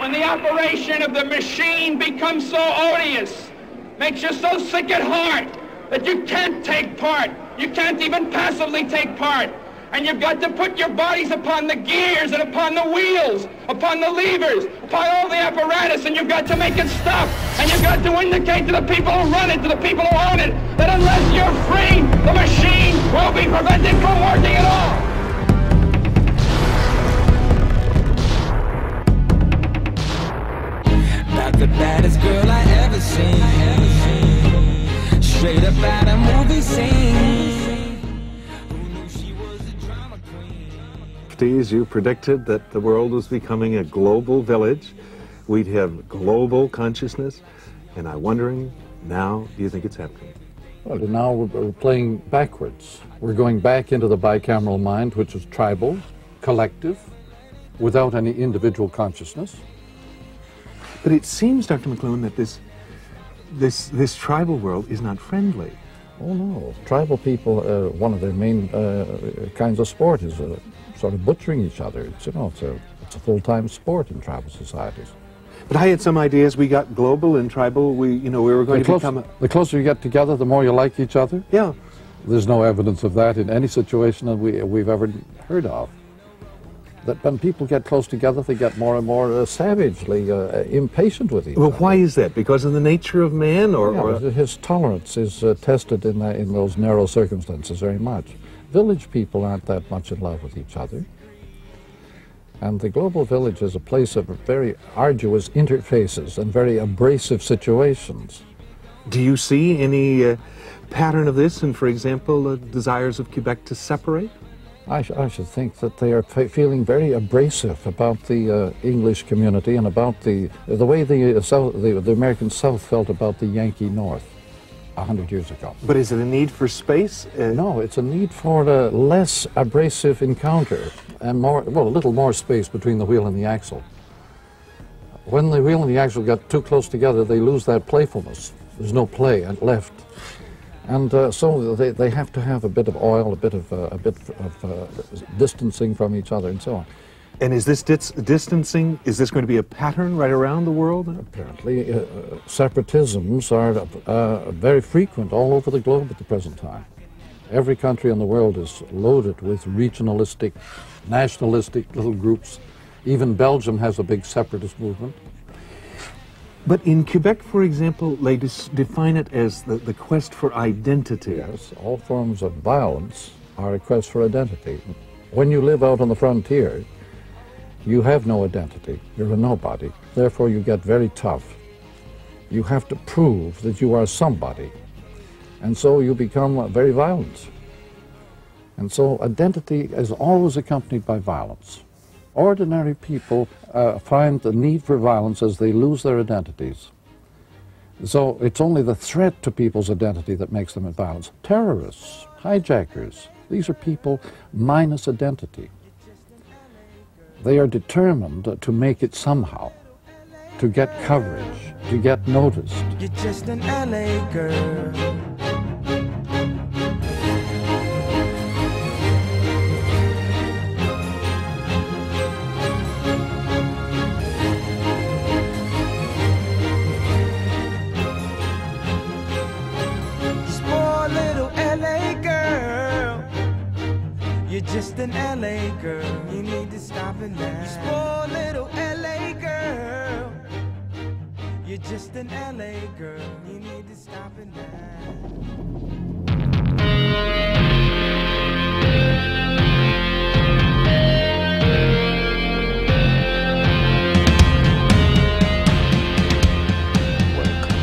when the operation of the machine becomes so odious, makes you so sick at heart that you can't take part. You can't even passively take part. And you've got to put your bodies upon the gears and upon the wheels, upon the levers, upon all the apparatus, and you've got to make it stop. And you've got to indicate to the people who run it, to the people who own it, that unless you're free, the machine will be prevented from working at all. Not the baddest girl I ever seen. Straight up out a movie scene. You predicted that the world was becoming a global village. We'd have global consciousness. And I'm wondering, now, do you think it's happening? Well, now we're playing backwards. We're going back into the bicameral mind, which is tribal, collective, without any individual consciousness. But it seems, Dr. McLuhan, that this tribal world is not friendly. Oh, no. Tribal people, one of their main kinds of sport is sort of butchering each other. It's, it's a full-time sport in tribal societies. But I had some ideas. We got global and tribal. We were going to become the closer you get together, the more you like each other. Yeah. There's no evidence of that in any situation that we've ever heard of. That when people get close together, they get more and more savagely impatient with each other. Well, why is that? Because of the nature of man, or his tolerance is tested in those narrow circumstances very much. Village people aren't that much in love with each other. And the global village is a place of very arduous interfaces and very abrasive situations. Do you see any pattern of this in, for example, the desires of Quebec to separate? I should think that they are feeling very abrasive about the English community and about the way the American South felt about the Yankee North 100 years ago. But is it a need for space? No, it's a need for a less abrasive encounter and a little more space between the wheel and the axle. When the wheel and the axle get too close together, they lose that playfulness. There's no play left. And so they have to have a bit of oil, a bit of distancing from each other, and so on. And is this distancing, is this going to be a pattern right around the world? Apparently, separatisms are very frequent all over the globe at the present time. Every country in the world is loaded with regionalistic, nationalistic little groups. Even Belgium has a big separatist movement. But in Quebec, for example, they define it as the quest for identity. Yes, all forms of violence are a quest for identity. When you live out on the frontier, you have no identity. You're a nobody. Therefore, you get very tough. You have to prove that you are somebody. And so you become very violent. And so identity is always accompanied by violence. Ordinary people find the need for violence as they lose their identities. So it's only the threat to people's identity that makes them violent. Terrorists, hijackers, these are people minus identity. They are determined to make it somehow, to get coverage, to get noticed. You're just an LA girl. You're just an LA girl, you need to stop it now. Spoiled little LA girl. You're just an LA girl, you need to stop it now. Welcome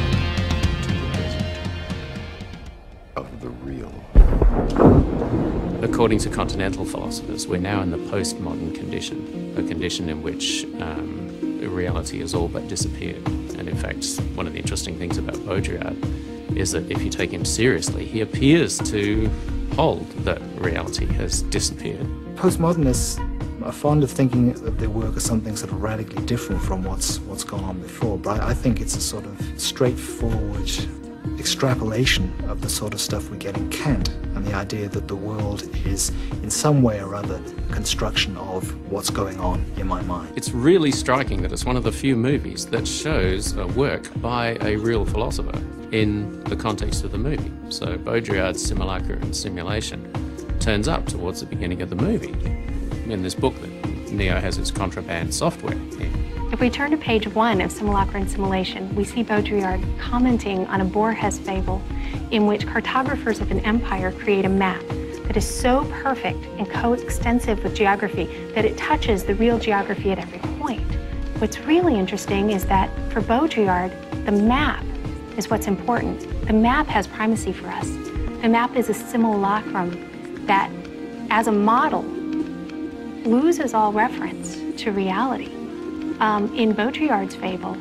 to the desert of the real. According to continental philosophers, we're now in the postmodern condition, a condition in which reality has all but disappeared. And in fact, one of the interesting things about Baudrillard is that if you take him seriously, he appears to hold that reality has disappeared. Postmodernists are fond of thinking that their work is something sort of radically different from what's gone on before, but I think it's a sort of straightforward extrapolation of the sort of stuff we get in Kant, and the idea that the world is in some way or other a construction of what's going on in my mind. It's really striking that it's one of the few movies that shows a work by a real philosopher in the context of the movie. So Baudrillard's Simulacra and Simulation turns up towards the beginning of the movie in this book that Neo has his contraband software in. If we turn to page 1 of Simulacra and Simulation, we see Baudrillard commenting on a Borges fable in which cartographers of an empire create a map that is so perfect and coextensive with geography that it touches the real geography at every point. What's really interesting is that for Baudrillard, the map is what's important. The map has primacy for us. The map is a simulacrum that, as a model, loses all reference to reality. In Baudrillard's fable,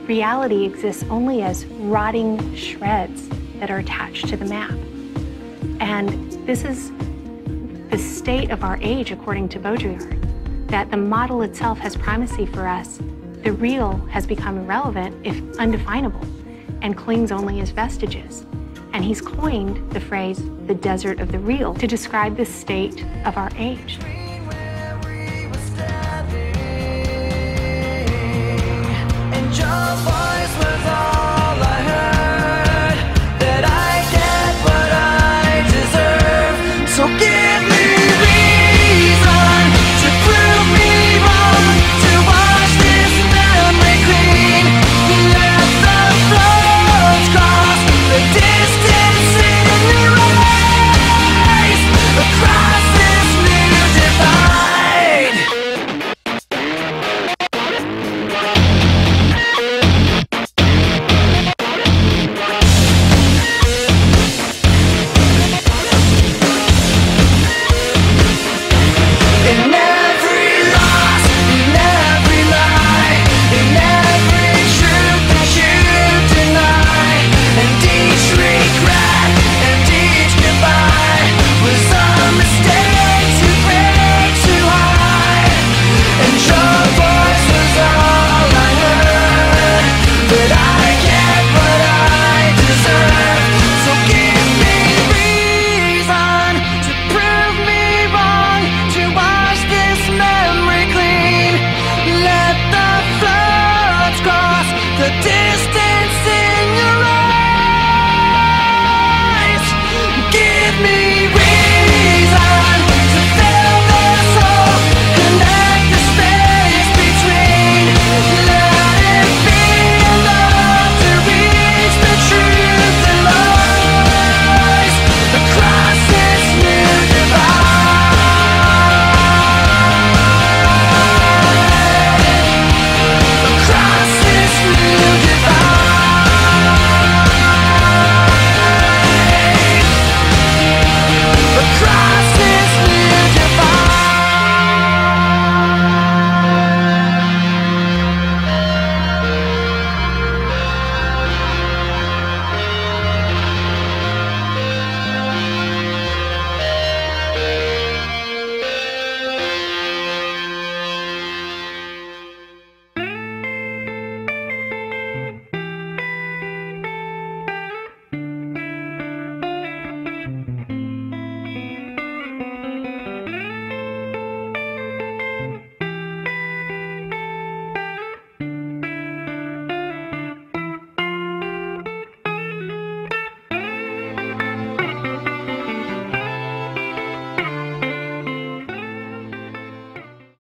reality exists only as rotting shreds that are attached to the map. And this is the state of our age, according to Baudrillard, that the model itself has primacy for us. The real has become irrelevant, if undefinable, and clings only as vestiges. And he's coined the phrase, the desert of the real, to describe the state of our age.